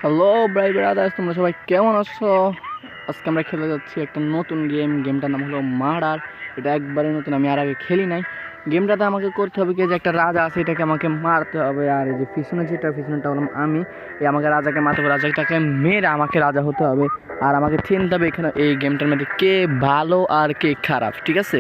Hello ভাই brothers, তোমরা সবাই কেমন আছো? আজকে আমরা খেলে যাচ্ছি একটা নতুন গেমটার নাম হলো মার্ডার। এটা একবারে নতুন, আমি আর আগে খেলি নাই। গেমটাতে আমাকে করতে হবে কি, যে একটা রাজা আছে এটাকে আমাকে মারতে হবে, আর এই যে পিছনটা হলাম আমি। আমাকে রাজাকে মারতে হবে, রাজাটাকে মেরে আমাকে রাজা হতে হবে, আর আমাকে চিনতে হবে এখানে এই গেমটার মধ্যে কে ভালো আর কে খারাপ। ঠিক আছে,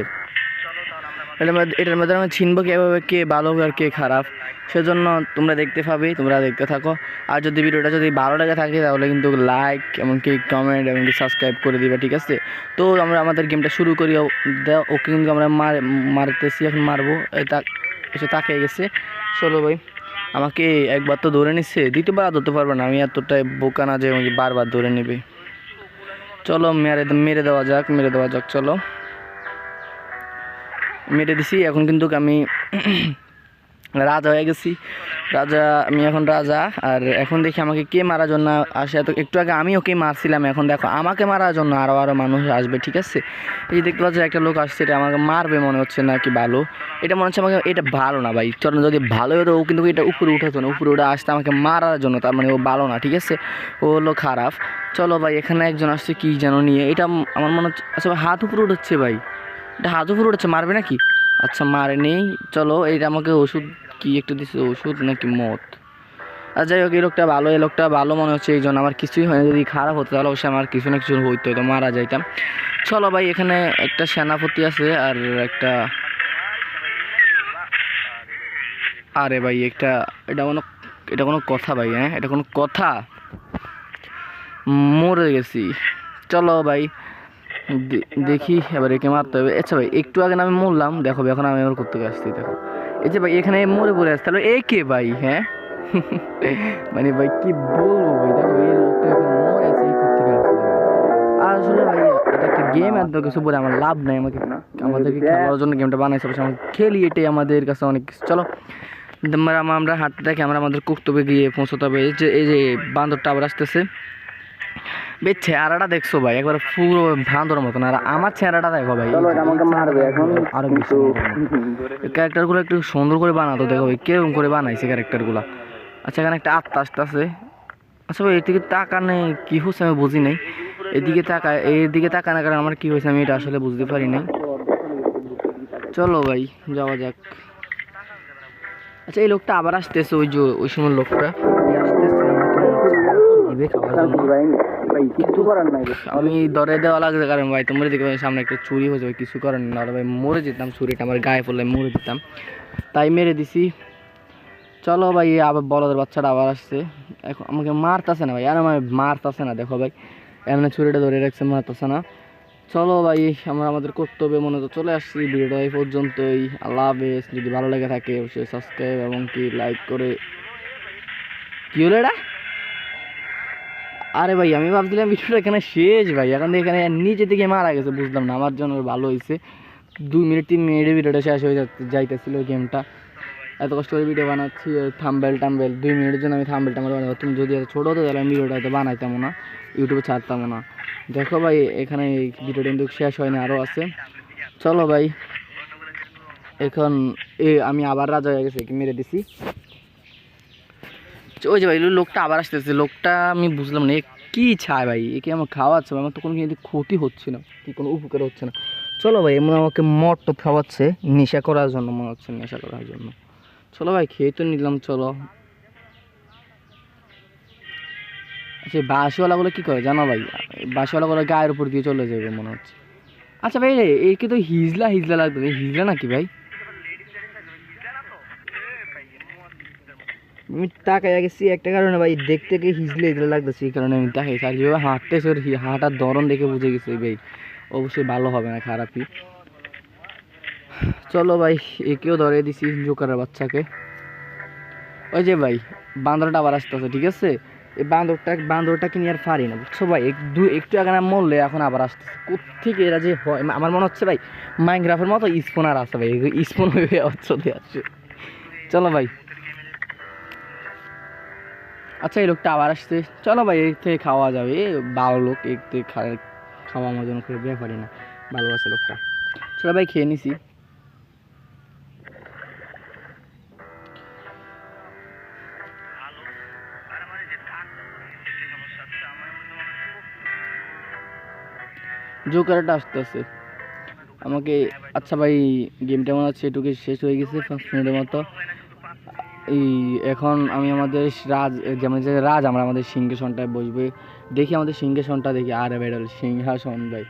এটার মধ্যে আমি চিনবো কীভাবে কে ভালো আর কে খারাপ, সেজন্য তোমরা দেখতে থাকো। আর যদি ভিডিওটা ভালো লেগে থাকে তাহলে কিন্তু লাইক, এমনকি কমেন্ট, এমনকি সাবস্ক্রাইব করে দিবে। ঠিক আছে, তো আমরা আমাদের গেমটা শুরু করি। ওকে কিন্তু আমরা মারতেছি, এখন মারবো। এসে তাকিয়ে গেছে। চলো ভাই, আমাকে একবার তো ধরে নিচ্ছে, দ্বিতীয়বার ধরতে পারবে না। আমি এতটাই বোকা না যে আমাকে বারবার ধরে নেবে। চলো মেরে দেওয়া যাক। চলো মেরে দিছি। এখন কিন্তু আমি রাজা হয়ে গেছি। আমি এখন রাজা। আর এখন দেখি আমাকে কে মারার জন্য আসে। একটু আগে আমি ওকে মারছিলাম, এখন দেখো আমাকে মারার জন্য আরও মানুষ আসবে। ঠিক আছে, এই যে দেখতে পাচ্ছি একটা লোক আসছে, এটা আমাকে মারবে মনে হচ্ছে নাকি ভালো। এটা মনে হচ্ছে আমাকে, এটা ভালো না ভাই। চলো, যদি ভালো হতো ও কিন্তু এটা উপরে উঠাতো না, উপরে উঠে আসতে আমাকে মারার জন্য, তার মানে ও ভালো না। ঠিক আছে, ও হলো খারাপ। চলো ভাই, এখানে একজন আসছে কি যেন নিয়ে, এটা আমার মনে হচ্ছে, আচ্ছা হাত উপরে উঠছে ভাই, এটা হাত উপরে উঠছে, মারবে নাকি? আচ্ছা মারে নেই। চলো, এইটা আমাকে ওষুধ কি একটা দিচ্ছে, ওষুধ নাকি মদ। আর যাই হোক, এই লোকটা ভালো মনে হচ্ছে, এই জন্য আমার কিছুই হয় না। যদি খারাপ হতো তাহলে অবশ্যই আমার কিছু না কিছু হইতো, মারা যাইতাম। চলো ভাই, এখানে একটা সেনাপতি আছে আর একটা, আরে ভাই এটা কোনো কথা ভাই? হ্যাঁ, এটা কোনো কথা? মরে গেছি। চলো ভাই, দেখি এবার একে মারতে হবে। আচ্ছা ভাই, একটু আগে আমি মরলাম, দেখো এখন আমি আবার করতে আসছি। দেখো এই যে ভাই, এখানে মরে পড়ে আসছে, তাহলে এ কে ভাই? হ্যাঁ মানে ভাই কি বলবো ভাই, দেখো এই লোকটা এখানে মরে আছে, এই করতে আসছে। আসলে ভাই এটা একটা গেম, এত কিছু বলে আমার লাভ নাই। আমাদেরকে খেলার জন্য গেমটা বানাইছে, অবশ্যই আমরা খেলি, এটাই আমাদের কাছে অনেক কিছু। চলো আমরা হাঁটতে থাকি, আমাদের কর্তব্যে গিয়ে পৌঁছতে হবে। এই যে বান্দরটা আবার আসতেছে। বেশ চেহারাটা দেখছো ভাই, একবার পুরো ভাঁদর মতন। আর আমার চেহারাটা দেখো ভাই, আমাকে মারবে এখন আরো বেশি। ক্যারেক্টারগুলো একটু সুন্দর করে বানাতো, দেখো ভাই কিরকম করে বানাইছে ক্যারেক্টারগুলো। আচ্ছা, এখানে একটা আত্মা আসতেছে। আচ্ছা ভাই, এদিকে তাকানে কি হচ্ছে আমি বুঝি নাই। এদিকে তাকানোর কারণে আমার কি হয়েছে আমি এটা আসলে বুঝতে পারি নাই। চলো ভাই, যাওয়া যাক। আচ্ছা, এই লোকটা আবার আসতেছে, ওই সময় লোকটা আসতেছে, দিবে খাওয়ার জন্য। আমি দরে দেওয়া লাগছে, কারণ ভাই তোমরা দেখবে সামনে একটা চুরি হয়েছে, কিছু করার না ভাই, মরে যেতাম। চুরিটা আমার গায়ে পড়লে মরে যেতাম, তাই মেরে দিছি। চলো ভাই, আবার বলদের বাচ্চাটা আবার আসছে, এখন আমাকে মারতেছে না ভাই, আর আমার মারতেছে না। দেখো ভাই, এমনি ছুরিটা ধরে রাখছে, মারতেছে না। চলো ভাই, আমরা আমাদের কর্তব্যে মনে তো চলে আসছি। ভিডিওটা এই পর্যন্তই। আল্লাহ হাফেজ। যদি ভালো লেগে থাকে অবশ্যই সাবস্ক্রাইব এবং কি লাইক করে। কি হলো এটা? আরে ভাই, আমি ভাবছিলাম ভিডিওটা এখানে শেষ ভাই, এখন এখানে নিচে থেকে মারা গেছে, বুঝলাম না। আমার জন্য ভালো হয়েছে, 2 মিনিট 3 মিনিটে ভিডিওটা শেষ হয়ে যাইতেছিল গেমটা। এত কষ্ট করে ভিডিও বানাচ্ছি, থাম্বেল 2 মিনিটের জন্য আমি থাম্বেলটা বানাবো। তুমি যদি এত ছোটো হতো তাহলে আমি ভিডিওটা হয়তো বানাইতাম না, ইউটিউবে ছাড়তাম না। দেখো ভাই, এখানে এই ভিডিওটা কিন্তু শেষ হয়নি, আরও আছে। চলো ভাই, এখন আমি আবার রাজা হয়ে গেছি, মেরে দিছি। ওই যে ভাই, লোকটা আবার আসতেছে। লোকটা আমি বুঝলাম না কি চায় ভাই, একে আমার খাওয়াচ্ছে, আমার তো কোনো কিন্তু ক্ষতি হচ্ছে না, কি কোনো উপকার হচ্ছে না। চলো ভাই, এমন আমাকে মদ তো খাওয়াচ্ছে নেশা করার জন্য, মনে হচ্ছে নেশা করার জন্য। চলো ভাই, খেয়ে তো নিলাম। চলো, আচ্ছা বাসওয়ালাগুলো কী করে জানো ভাই? বাসওয়ালাগুলো গায়ের উপর দিয়ে চলে যাবে মনে হচ্ছে। আচ্ছা ভাই, একে তো হিজলা লাগবে, হিজলা নাকি ভাই? আমি তাকাই গেছি একটা কারণে ভাই, দেখতে গিয়ে হিজলে লাগতেছে, এই কারণে আমি তাকাই। আর যেভাবে হাঁটতেছে, ওর হাঁটার ধরন দেখে বুঝে গেছে ভাই অবশ্যই ভালো হবে না, খারাপই। চলো ভাই, একেও ধরে দিছি, জোকারের বাচ্চাকে। ওই যে ভাই, বান্দরটা আবার আসতেছে। ঠিক আছে, এই বান্দরটাকে নিয়ে আর পারি না, বুঝছো ভাই। একটু আগে না মরলে এখন আবার আসতেছে, কোথেকে এরা যে হয়। আমার মনে হচ্ছে ভাই মাইনক্রাফটের মতো স্পনার আছে ভাই, স্পন হয়ে চলে আসছে। চলো ভাই, আচ্ছা এই লোকটা আবার আসছে। চলো ভাই, এর থেকে খাওয়া যাবে, ভালো লোক, এর থেকে খাওয়া আমার জন্য করে ব্যাপারই না, ভালো আছে লোকটা। চলো ভাই, খেয়ে নিছি। জোকারটা আসতেছে আমাকে। আচ্ছা ভাই, গেমটা মনে হচ্ছে এটুকু শেষ হয়ে গেছে 5 মিনিটের মতো। এই এখন আমি আমাদের যেমন যে আমরা আমাদের সিংহাসনটায় বসবে। দেখি আমাদের সিংহাসনটা দেখি, আরে বেডাল সিংহাসন ভাই।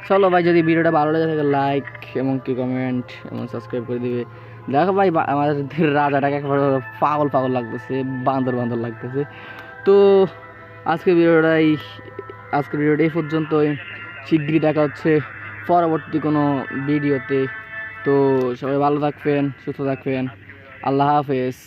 চলো ভাই, যদি ভিডিওটা ভালো লাগে থাকে লাইক এবং কি কমেন্ট এবং সাবস্ক্রাইব করে দিবে। দেখো ভাই, আমাদের রাজাটাকে একেবারে পাগল পাগল লাগতেছে, বান্দর বান্দর লাগতেছে। তো আজকের ভিডিওটা এই পর্যন্তই। শিগগিরই দেখা হচ্ছে পরবর্তী কোনো ভিডিওতে। তো সবাই ভালো থাকবেন, সুস্থ থাকবেন। আল্লাহ হাফেজ।